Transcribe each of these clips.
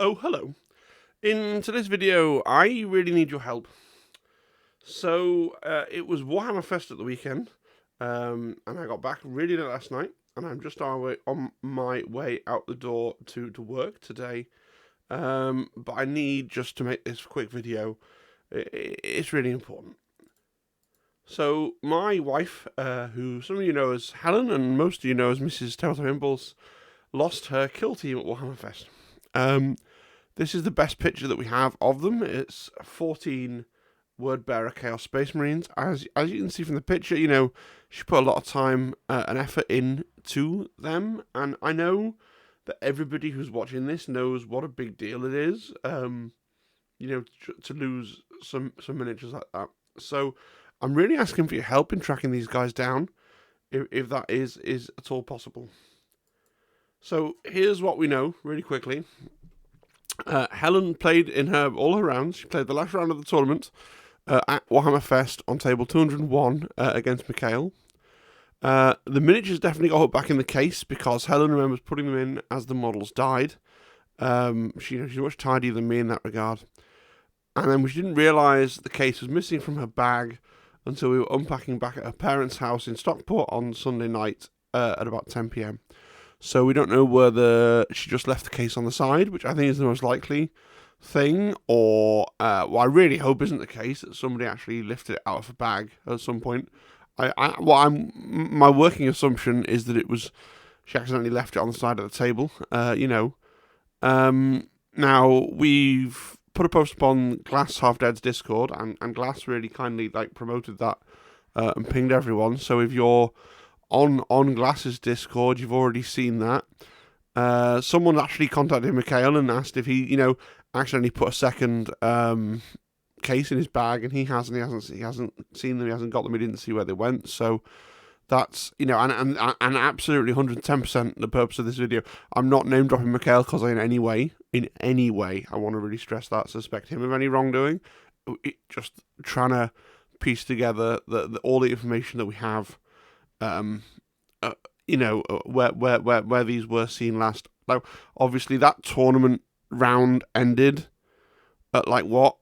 Oh, hello. In today's video, I really need your help. It was Warhammer Fest at the weekend, and I got back really late last night, and I'm just on my way out the door to work today. But I need just to make this quick video. It's really important. So, my wife, who some of you know as Helen, and most of you know as Mrs. Telltale Impulse, lost her kill team at Warhammer Fest. This is the best picture that we have of them. It's 14 Word-Bearer Chaos Space Marines. As you can see from the picture, she put a lot of time and effort into them. And I know that everybody who's watching this knows what a big deal it is, to lose some miniatures like that. So I'm really asking for your help in tracking these guys down, if that is at all possible. So here's what we know, really quickly. Helen played in all her rounds. She played the last round of the tournament at Warhammer Fest on table 201 against Mikhail. The miniatures definitely got back in the case because Helen remembers putting them in as the models died. She's much tidier than me in that regard. And then we didn't realise the case was missing from her bag until we were unpacking back at her parents' house in Stockport on Sunday night at about 10 p.m. So we don't know whether she just left the case on the side, which I think is the most likely thing, or what I really hope isn't the case, that somebody actually lifted it out of a bag at some point. My working assumption is that she accidentally left it on the side of the table. Now we've put a post up on Glass Half Dead's Discord, and Glass really kindly promoted that and pinged everyone. So if you're on Glass's Discord, you've already seen that. Someone actually contacted Mikhail and asked if he, accidentally put a second case in his bag, and he hasn't seen them, he hasn't got them, he didn't see where they went. So that's, and absolutely 110% the purpose of this video. I'm not name dropping Mikhail because in any way, I want to really stress that, suspect him of any wrongdoing. Just trying to piece together all the information that we have. Where these were seen last. Now, obviously, that tournament round ended at 4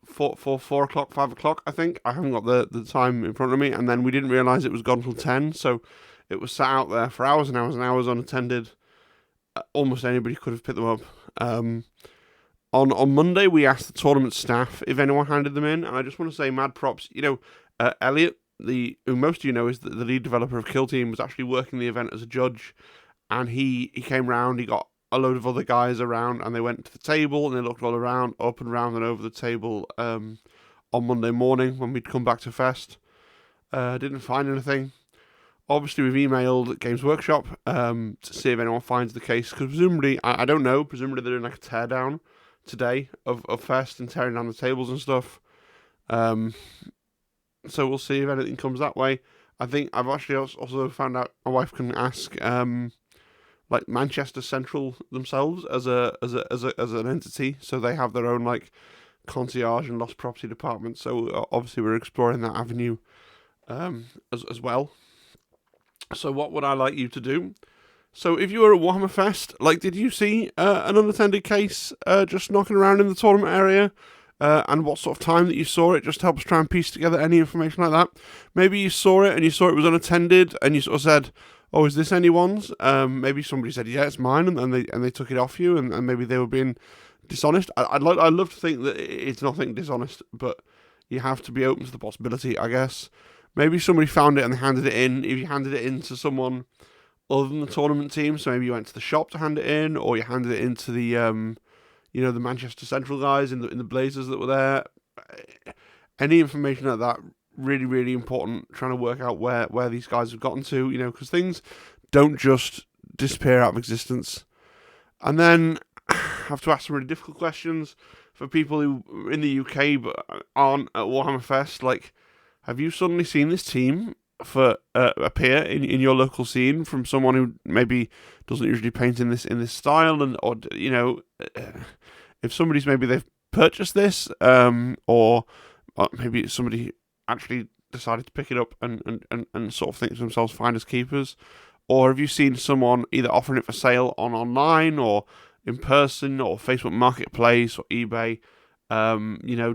o'clock, 5 o'clock, I think. I haven't got the time in front of me, and then we didn't realise it was gone till 10, so it was sat out there for hours and hours and hours unattended. Almost anybody could have picked them up. On Monday, we asked the tournament staff if anyone handed them in, and I just want to say mad props. Elliot, who most of you know is the lead developer of Kill Team, was actually working the event as a judge, and he came round, he got a load of other guys around, and they went to the table, and they looked all around, up and round and over the table on Monday morning when we'd come back to Fest. Didn't find anything. Obviously, we've emailed Games Workshop to see if anyone finds the case, because presumably, I don't know, presumably they're doing a teardown today of Fest and tearing down the tables and stuff. So we'll see if anything comes that way. I think I've actually also found out my wife can ask Manchester Central themselves as an entity, so they have their own concierge and lost property department. So obviously we're exploring that avenue as well. So what would I like you to do? So if you were at Warhammer Fest, did you see an unattended case just knocking around in the tournament area? And what sort of time that you saw it, just helps try and piece together any information like that. Maybe you saw it and you saw it was unattended, and you sort of said, "Oh, is this anyone's?" Maybe somebody said, "Yeah, it's mine," and they took it off you, and maybe they were being dishonest. I'd love to think that it's nothing dishonest, but you have to be open to the possibility, I guess. Maybe somebody found it and they handed it in. If you handed it in to someone other than the tournament team, so maybe you went to the shop to hand it in, or you handed it into the the Manchester Central guys in the Blazers that were there. Any information like that, really, really important, trying to work out where these guys have gotten to, because things don't just disappear out of existence. And then I have to ask some really difficult questions for people who are in the UK but aren't at Warhammer Fest. Have you suddenly seen this team appear in your local scene from someone who maybe doesn't usually paint in this style, or if somebody's they've purchased this, or maybe somebody actually decided to pick it up and sort of think to themselves, finders keepers, or have you seen someone either offering it for sale online or in person or Facebook Marketplace or eBay?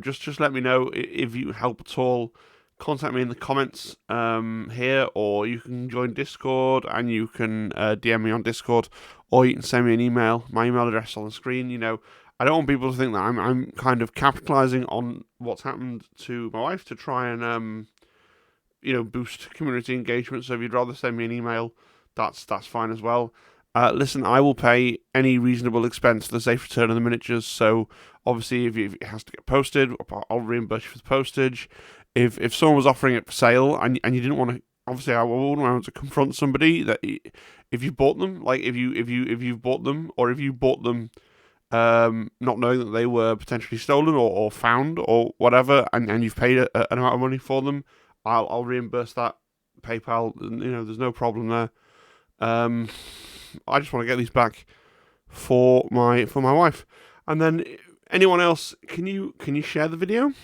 Just let me know if you help at all. Contact me in the comments here, or you can join Discord and you can DM me on Discord, or you can send me an email. My email address is on the screen. I don't want people to think that I'm kind of capitalizing on what's happened to my wife to try and boost community engagement. So if you'd rather send me an email, that's fine as well. Listen, I will pay any reasonable expense for the safe return of the miniatures. So obviously, if it has to get posted, I'll reimburse you for the postage. If someone was offering it for sale and you didn't want to, obviously I wouldn't want to confront somebody that if you bought them, like if you've bought them, or if you bought them not knowing that they were potentially stolen or found or whatever, and you've paid an amount of money for them, I'll reimburse that PayPal. There's no problem there. I just want to get these back for my wife. And then anyone else, can you share the video?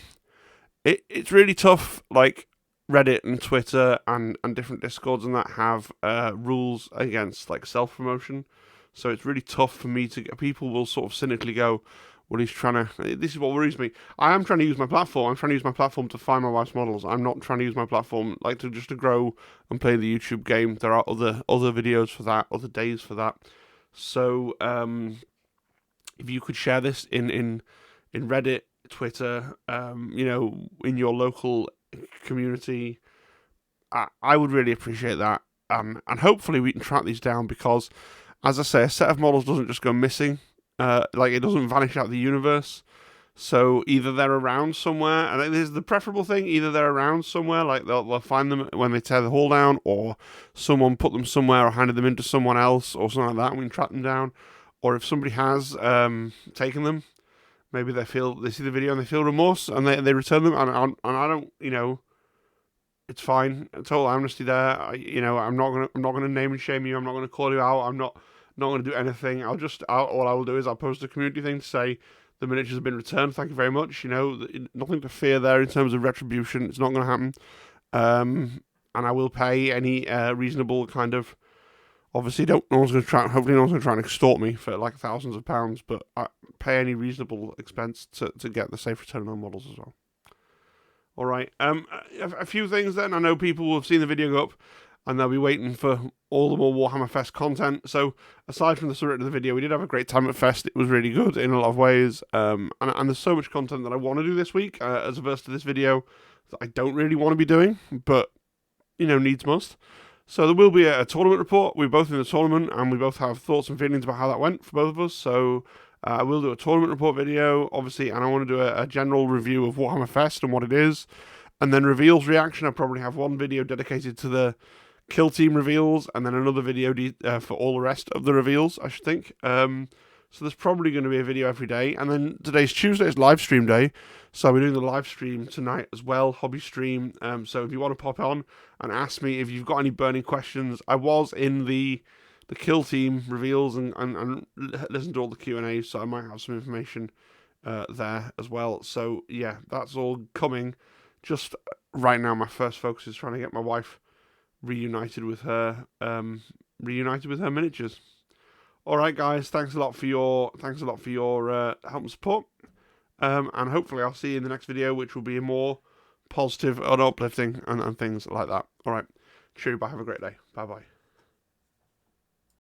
It's really tough. Like Reddit and Twitter and different Discords and that have rules against like self promotion. So it's really tough for me to get. People will sort of cynically go, well, he's trying to. This is what worries me. I am trying to use my platform. I'm trying to use my platform to find my wife's models. I'm not trying to use my platform like to grow and play the YouTube game. There are other videos for that, other days for that. So if you could share this in Reddit, Twitter, in your local community, I would really appreciate that. And hopefully we can track these down because, as I say, a set of models doesn't just go missing. Like it doesn't vanish out of the universe. So either they're around somewhere, and this is the preferable thing. Either they're around somewhere, like they'll find them when they tear the hall down, or someone put them somewhere or handed them into someone else, or something like that, and we can track them down. Or if somebody has taken them, maybe they see the video and they feel remorse and they return them, and I don't, it's fine. Total amnesty there. I'm not gonna name and shame you. I'm not gonna call you out. I'm not going to do anything. All I will do is I'll post a community thing to say the miniatures have been returned. Thank you very much. Nothing to fear there in terms of retribution. It's not going to happen. And I will pay any reasonable kind of. Obviously, hopefully no one's going to try and extort me for like thousands of pounds, but I pay any reasonable expense to get the safe return on models as well. All right. A few things then. I know people will have seen the video go up, and they'll be waiting for all the more Warhammer Fest content. So, aside from the subject of the video, we did have a great time at Fest. It was really good in a lot of ways. And there's so much content that I want to do this week, as opposed to this video, that I don't really want to be doing, but, needs must. So there will be a tournament report. We're both in the tournament, and we both have thoughts and feelings about how that went for both of us. So I will do a tournament report video, obviously, and I want to do a general review of Warhammer Fest and what it is. And then reveals reaction. I'll probably have one video dedicated to the Kill Team reveals, and then another video for all the rest of the reveals, I should think. So there's probably going to be a video every day. And then today's Tuesday is live stream day, so we're doing the live stream tonight as well, hobby stream. So if you want to pop on and ask me if you've got any burning questions, I was in the Kill Team reveals and listen to all the Q&As, so I might have some information there as well. So yeah, that's all coming. Just right now, my first focus is trying to get my wife reunited with her miniatures. All right, guys, thanks a lot for your help and support, and hopefully I'll see you in the next video, which will be more positive and uplifting and things like that. All right, cheerio, bye, have a great day, bye bye.